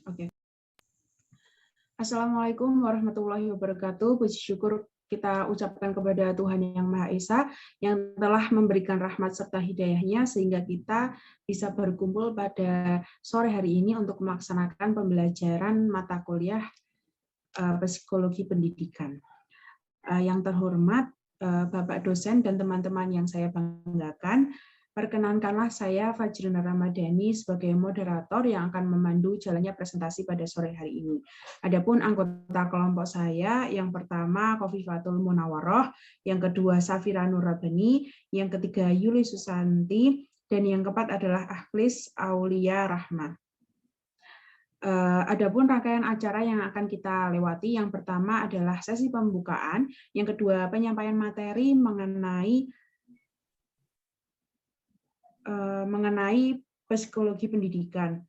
Oke. Assalamualaikum warahmatullahi wabarakatuh. Puji syukur kita ucapkan kepada Tuhan Yang Maha Esa yang telah memberikan rahmat serta hidayahnya sehingga kita bisa berkumpul pada sore hari ini untuk melaksanakan pembelajaran mata kuliah psikologi pendidikan. Yang terhormat Bapak dosen dan teman-teman yang saya banggakan, perkenankanlah saya Fajrina Ramadhani sebagai moderator yang akan memandu jalannya presentasi pada sore hari ini. Adapun anggota kelompok saya, yang pertama Khofifatul Munawaroh, yang kedua Safira Nurabani, yang ketiga Yuli Susanti, dan yang keempat adalah Akhlis Aulia Rahma. Adapun rangkaian acara yang akan kita lewati, yang pertama adalah sesi pembukaan, yang kedua penyampaian materi mengenai psikologi pendidikan.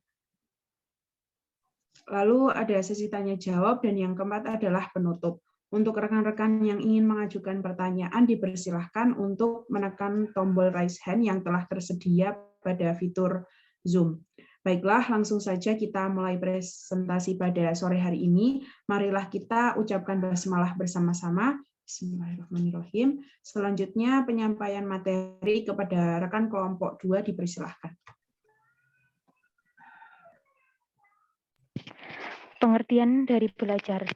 Lalu ada sesi tanya jawab dan yang keempat adalah penutup. Untuk rekan-rekan yang ingin mengajukan pertanyaan dipersilahkan untuk menekan tombol raise hand yang telah tersedia pada fitur Zoom. Baiklah, langsung saja kita mulai presentasi pada sore hari ini. Marilah kita ucapkan basmalah bersama-sama. Bismillahirrahmanirrahim. Selanjutnya penyampaian materi kepada rekan kelompok 2 dipersilahkan. Pengertian dari belajar.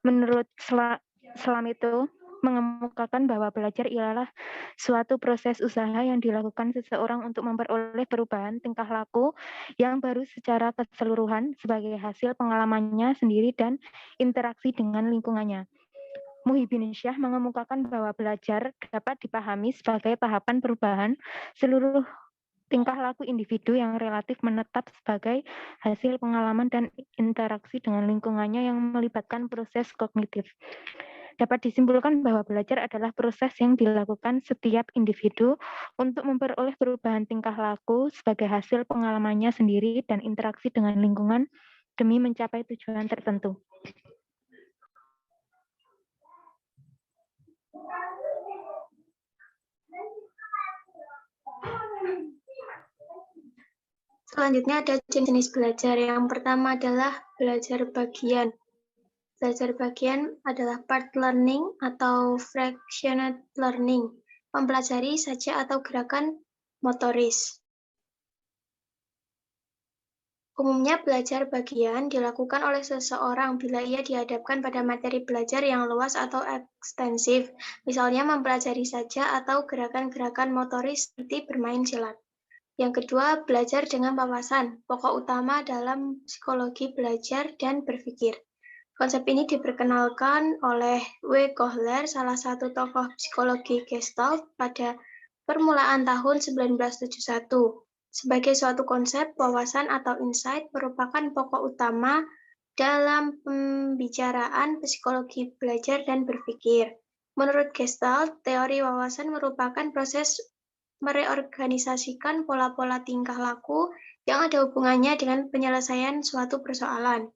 Menurut Selam itu mengemukakan bahwa belajar ialah suatu proses usaha yang dilakukan seseorang untuk memperoleh perubahan tingkah laku yang baru secara keseluruhan sebagai hasil pengalamannya sendiri dan interaksi dengan lingkungannya. Muhyiddin Syah mengemukakan bahwa belajar dapat dipahami sebagai tahapan perubahan seluruh tingkah laku individu yang relatif menetap sebagai hasil pengalaman dan interaksi dengan lingkungannya yang melibatkan proses kognitif. Dapat disimpulkan bahwa belajar adalah proses yang dilakukan setiap individu untuk memperoleh perubahan tingkah laku sebagai hasil pengalamannya sendiri dan interaksi dengan lingkungan demi mencapai tujuan tertentu. Selanjutnya ada jenis belajar. Yang pertama adalah belajar bagian. Belajar bagian adalah part learning atau fractioned learning, mempelajari saja atau gerakan motoris. Umumnya belajar bagian dilakukan oleh seseorang bila ia dihadapkan pada materi belajar yang luas atau ekstensif, misalnya mempelajari saja atau gerakan-gerakan motoris seperti bermain silat. Yang kedua, belajar dengan wawasan, pokok utama dalam psikologi belajar dan berpikir. Konsep ini diperkenalkan oleh W. Kohler, salah satu tokoh psikologi Gestalt pada permulaan tahun 1971. Sebagai suatu konsep, wawasan atau insight merupakan pokok utama dalam pembicaraan psikologi belajar dan berpikir. Menurut Gestalt, teori wawasan merupakan proses mereorganisasikan pola-pola tingkah laku yang ada hubungannya dengan penyelesaian suatu persoalan.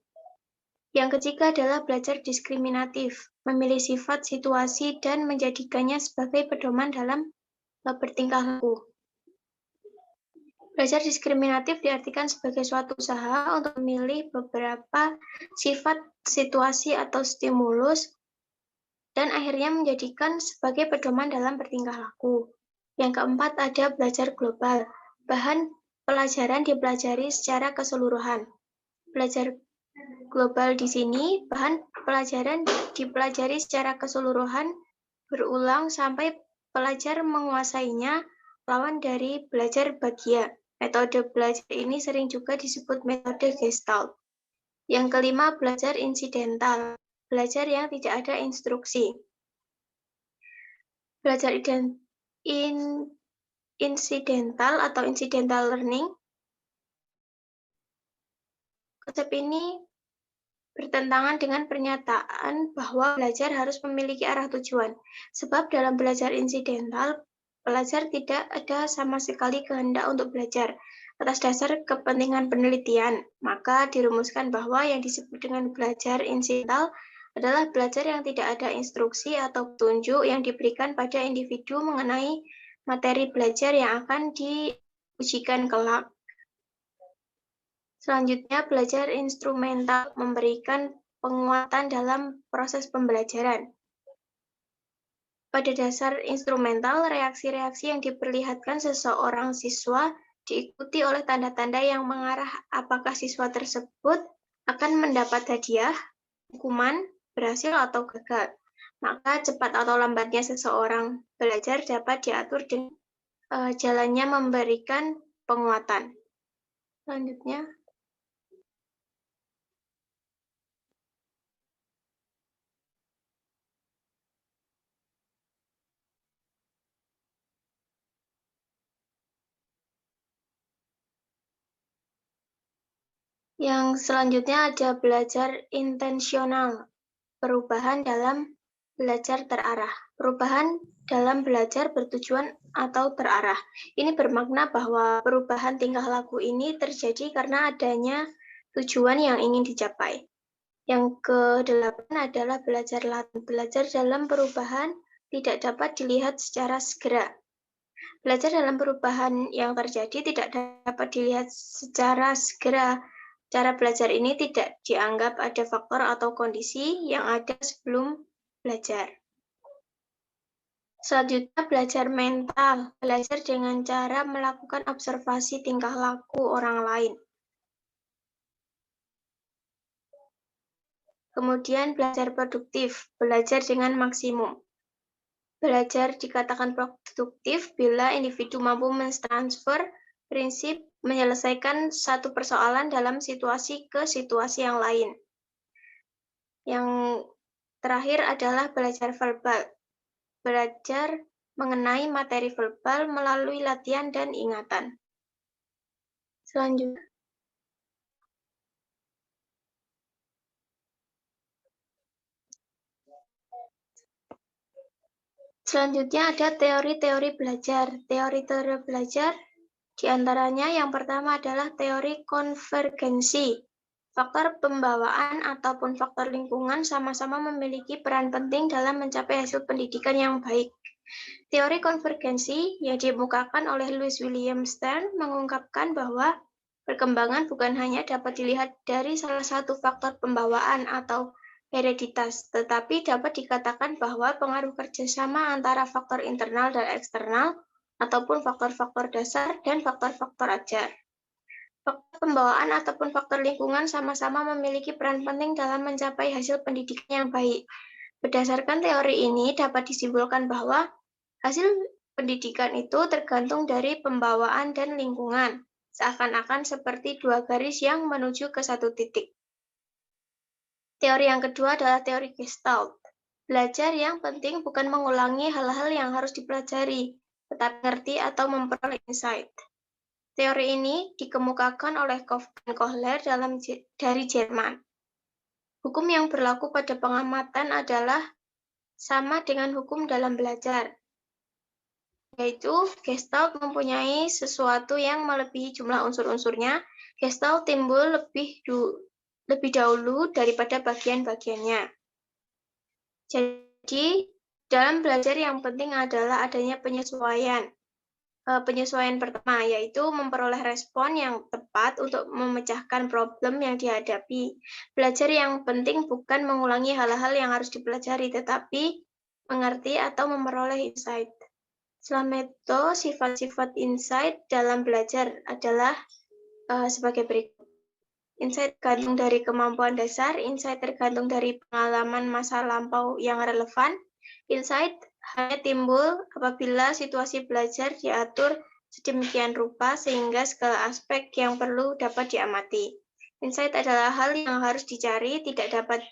Yang ketiga adalah belajar diskriminatif, memilih sifat, situasi, dan menjadikannya sebagai pedoman dalam bertingkah laku. Belajar diskriminatif diartikan sebagai suatu usaha untuk memilih beberapa sifat, situasi, atau stimulus, dan akhirnya menjadikan sebagai pedoman dalam bertingkah laku. Yang keempat ada belajar global. Bahan pelajaran dipelajari secara keseluruhan. Belajar global di sini, bahan pelajaran dipelajari secara keseluruhan, berulang sampai pelajar menguasainya, lawan dari belajar bagian. Metode belajar ini sering juga disebut metode Gestalt. Yang kelima, belajar insidental, belajar yang tidak ada instruksi. Belajar incidental atau incidental learning. Konsep ini bertentangan dengan pernyataan bahwa belajar harus memiliki arah tujuan. Sebab dalam belajar insidental, pelajar tidak ada sama sekali kehendak untuk belajar. Atas dasar kepentingan penelitian, maka dirumuskan bahwa yang disebut dengan belajar insidental adalah belajar yang tidak ada instruksi atau petunjuk yang diberikan pada individu mengenai materi belajar yang akan diujikan kelak. Selanjutnya, belajar instrumental memberikan penguatan dalam proses pembelajaran. Pada dasar instrumental, reaksi-reaksi yang diperlihatkan seseorang siswa diikuti oleh tanda-tanda yang mengarah apakah siswa tersebut akan mendapat hadiah, hukuman, berhasil atau gagal. Maka cepat atau lambatnya seseorang belajar dapat diatur dengan jalannya memberikan penguatan. Selanjutnya, yang selanjutnya ada belajar intensional, perubahan dalam belajar terarah. Perubahan dalam belajar bertujuan atau terarah. Ini bermakna bahwa perubahan tingkah laku ini terjadi karena adanya tujuan yang ingin dicapai. Yang ke-8 adalah belajar laten. Belajar dalam perubahan tidak dapat dilihat secara segera. Belajar dalam perubahan yang terjadi tidak dapat dilihat secara segera. Cara belajar ini tidak dianggap ada faktor atau kondisi yang ada sebelum belajar. Selanjutnya, belajar mental. Belajar dengan cara melakukan observasi tingkah laku orang lain. Kemudian, belajar produktif. Belajar dengan maksimum. Belajar dikatakan produktif bila individu mampu mentransfer prinsip menyelesaikan satu persoalan dalam situasi ke situasi yang lain. Yang terakhir adalah belajar verbal. Belajar mengenai materi verbal melalui latihan dan ingatan. Selanjutnya ada teori-teori belajar. Teori-teori belajar diantaranya yang pertama adalah teori konvergensi. Faktor pembawaan ataupun faktor lingkungan sama-sama memiliki peran penting dalam mencapai hasil pendidikan yang baik. Teori konvergensi yang dikemukakan oleh Louis William Stern mengungkapkan bahwa perkembangan bukan hanya dapat dilihat dari salah satu faktor pembawaan atau hereditas, tetapi dapat dikatakan bahwa pengaruh kerjasama antara faktor internal dan eksternal ataupun faktor-faktor dasar dan faktor-faktor ajar. Faktor pembawaan ataupun faktor lingkungan sama-sama memiliki peran penting dalam mencapai hasil pendidikan yang baik. Berdasarkan teori ini dapat disimpulkan bahwa hasil pendidikan itu tergantung dari pembawaan dan lingkungan, seakan-akan seperti dua garis yang menuju ke satu titik. Teori yang kedua adalah teori Gestalt. Belajar yang penting bukan mengulangi hal-hal yang harus dipelajari, tetapi mengerti atau memperoleh insight. Teori ini dikemukakan oleh Kopf dan Kohler dari Jerman. Hukum yang berlaku pada pengamatan adalah sama dengan hukum dalam belajar, yaitu Gestalt mempunyai sesuatu yang melebihi jumlah unsur-unsurnya. Gestalt timbul lebih dahulu daripada bagian-bagiannya. Jadi, dalam belajar yang penting adalah adanya penyesuaian. Penyesuaian pertama yaitu memperoleh respon yang tepat untuk memecahkan problem yang dihadapi. Belajar yang penting bukan mengulangi hal-hal yang harus dipelajari, tetapi mengerti atau memperoleh insight. Selanjutnya, sifat-sifat insight dalam belajar adalah sebagai berikut. Insight tergantung dari kemampuan dasar, insight tergantung dari pengalaman masa lampau yang relevan. Insight hanya timbul apabila situasi belajar diatur sedemikian rupa sehingga segala aspek yang perlu dapat diamati. Insight adalah hal yang harus dicari, tidak dapat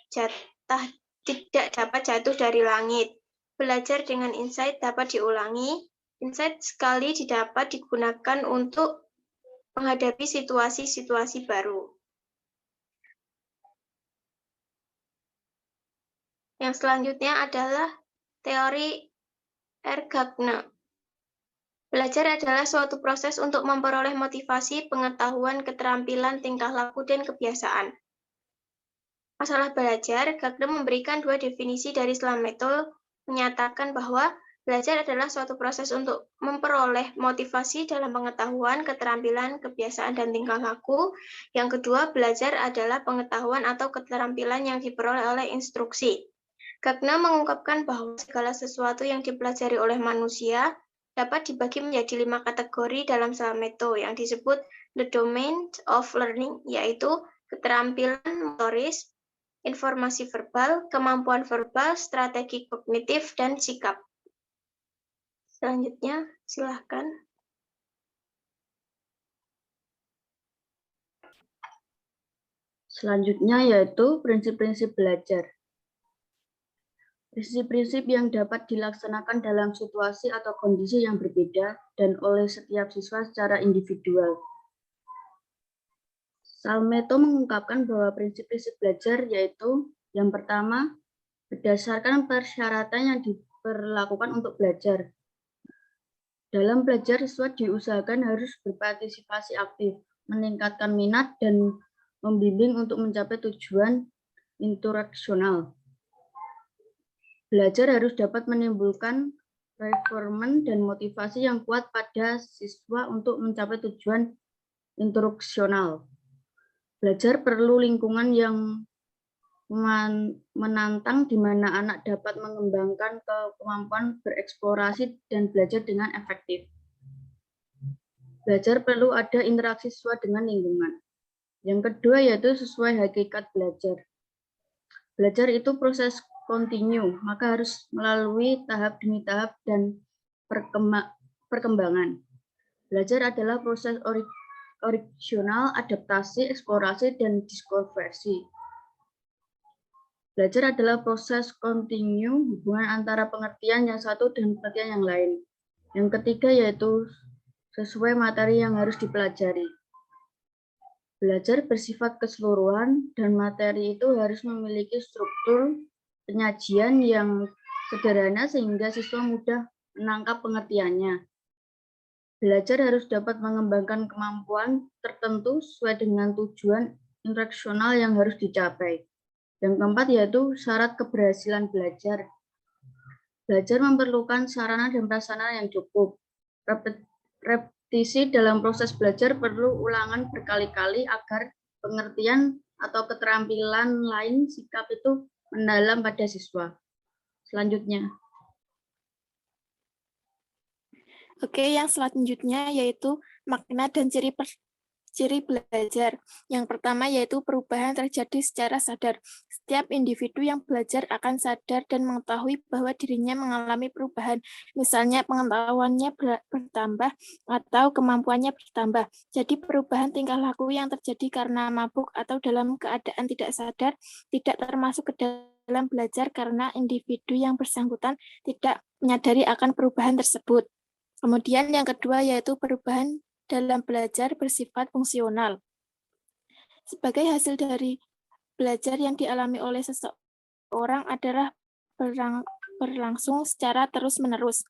jatuh dari langit. Belajar dengan insight dapat diulangi. Insight sekali dapat digunakan untuk menghadapi situasi-situasi baru. Yang selanjutnya adalah teori Ergagne. Belajar adalah suatu proses untuk memperoleh motivasi, pengetahuan, keterampilan, tingkah laku, dan kebiasaan. Masalah belajar, Gagne memberikan dua definisi dari Slameto, menyatakan bahwa Belajar adalah suatu proses untuk memperoleh motivasi dalam pengetahuan, keterampilan, kebiasaan, dan tingkah laku. Yang kedua, belajar adalah pengetahuan atau keterampilan yang diperoleh oleh instruksi. Gagna mengungkapkan bahwa segala sesuatu yang dipelajari oleh manusia dapat dibagi menjadi 5 kategori dalam Salameto yang disebut the domain of learning, yaitu keterampilan motoris, informasi verbal, kemampuan verbal, strategi kognitif, dan sikap. Selanjutnya, silahkan. Selanjutnya yaitu prinsip-prinsip belajar. Prinsip-prinsip yang dapat dilaksanakan dalam situasi atau kondisi yang berbeda dan oleh setiap siswa secara individual. Salmeto mengungkapkan bahwa prinsip-prinsip belajar yaitu yang pertama, berdasarkan persyaratan yang diperlakukan untuk belajar. Dalam belajar, siswa diusahakan harus berpartisipasi aktif, meningkatkan minat, dan membimbing untuk mencapai tujuan intelektual. Belajar harus dapat menimbulkan refreshment dan motivasi yang kuat pada siswa untuk mencapai tujuan intelektual. Belajar perlu lingkungan yang menantang di mana anak dapat mengembangkan kemampuan bereksplorasi dan belajar dengan efektif. Belajar perlu ada interaksi siswa dengan lingkungan. Yang kedua yaitu sesuai hakikat belajar. Belajar itu proses kontinu, maka harus melalui tahap demi tahap dan perkembangan. Belajar adalah proses original, adaptasi, eksplorasi, dan diskonversi. Belajar adalah proses kontinu, hubungan antara pengertian yang satu dan pengertian yang lain. Yang ketiga yaitu sesuai materi yang harus dipelajari. Belajar bersifat keseluruhan dan materi itu harus memiliki struktur penyajian yang sederhana sehingga siswa mudah menangkap pengertiannya. Belajar harus dapat mengembangkan kemampuan tertentu sesuai dengan tujuan intelektual yang harus dicapai. Yang keempat yaitu syarat keberhasilan belajar. Belajar memerlukan sarana dan prasarana yang cukup. Repetisi dalam proses belajar perlu ulangan berkali-kali agar pengertian atau keterampilan lain sikap itu mendalam pada siswa. Selanjutnya. Oke, yang selanjutnya yaitu makna dan ciri belajar. Yang pertama yaitu perubahan terjadi secara sadar. Setiap individu yang belajar akan sadar dan mengetahui bahwa dirinya mengalami perubahan. Misalnya pengetahuannya bertambah atau kemampuannya bertambah. Jadi perubahan tingkah laku yang terjadi karena mabuk atau dalam keadaan tidak sadar tidak termasuk ke dalam belajar karena individu yang bersangkutan tidak menyadari akan perubahan tersebut. Kemudian yang kedua yaitu perubahan dalam belajar bersifat fungsional. Sebagai hasil dari belajar yang dialami oleh seseorang adalah berlangsung secara terus-menerus.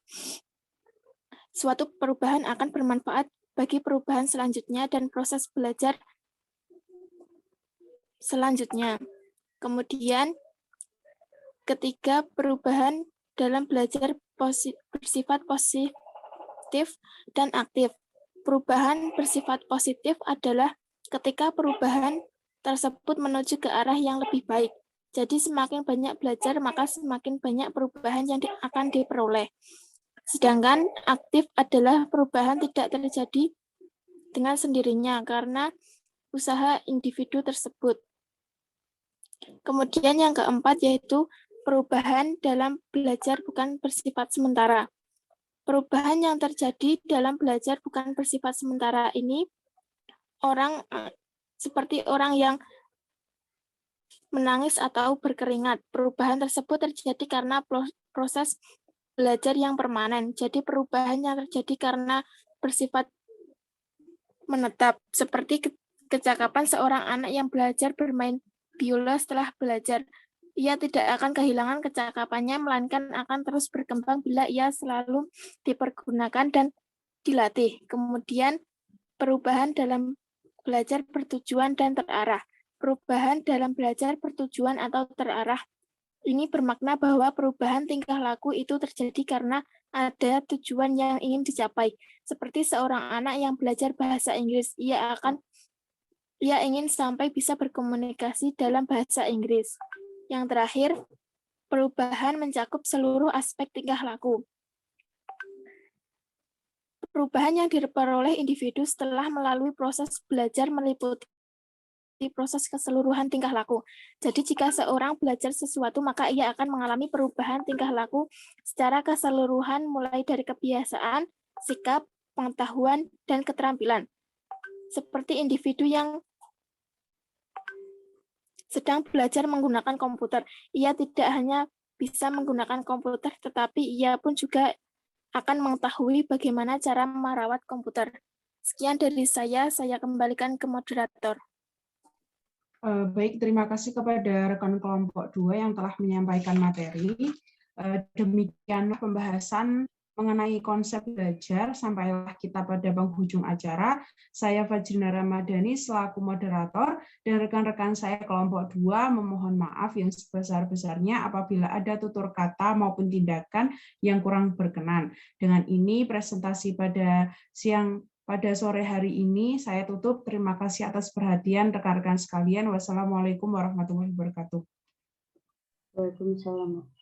Suatu perubahan akan bermanfaat bagi perubahan selanjutnya dan proses belajar selanjutnya. Kemudian, ketiga, perubahan dalam belajar bersifat positif dan aktif. Perubahan bersifat positif adalah ketika perubahan tersebut menuju ke arah yang lebih baik. Jadi semakin banyak belajar, maka semakin banyak perubahan yang akan diperoleh. Sedangkan aktif adalah perubahan tidak terjadi dengan sendirinya karena usaha individu tersebut. Kemudian yang keempat yaitu perubahan dalam belajar bukan bersifat sementara. Perubahan yang terjadi dalam belajar bukan bersifat sementara ini seperti orang yang menangis atau berkeringat. Perubahan tersebut terjadi karena proses belajar yang permanen. Jadi perubahan yang terjadi karena bersifat menetap. Seperti kecakapan seorang anak yang belajar bermain biola setelah belajar. Ia tidak akan kehilangan kecakapannya, melainkan akan terus berkembang bila ia selalu dipergunakan dan dilatih. Kemudian, perubahan dalam belajar bertujuan dan terarah. Perubahan dalam belajar bertujuan atau terarah Ini bermakna bahwa perubahan tingkah laku itu terjadi karena ada tujuan yang ingin dicapai. Seperti seorang anak yang belajar bahasa Inggris, ia ingin sampai bisa berkomunikasi dalam bahasa Inggris. Yang terakhir, perubahan mencakup seluruh aspek tingkah laku. Perubahan yang diperoleh individu setelah melalui proses belajar meliputi proses keseluruhan tingkah laku. Jadi jika seorang belajar sesuatu, maka ia akan mengalami perubahan tingkah laku secara keseluruhan mulai dari kebiasaan, sikap, pengetahuan, dan keterampilan. Seperti individu yang sedang belajar menggunakan komputer, ia tidak hanya bisa menggunakan komputer, tetapi ia pun juga akan mengetahui bagaimana cara merawat komputer. Sekian dari saya kembalikan ke moderator. Baik, terima kasih kepada rekan kelompok 2 yang telah menyampaikan materi. Demikianlah pembahasan mengenai konsep belajar. Sampailah kita pada penghujung acara. Saya Fajrina Ramadhani selaku moderator dan rekan-rekan saya kelompok 2 memohon maaf yang sebesar-besarnya apabila ada tutur kata maupun tindakan yang kurang berkenan. Dengan ini presentasi pada sore hari ini saya tutup. Terima kasih atas perhatian rekan-rekan sekalian. Wassalamualaikum warahmatullahi wabarakatuh. Waalaikumsalam.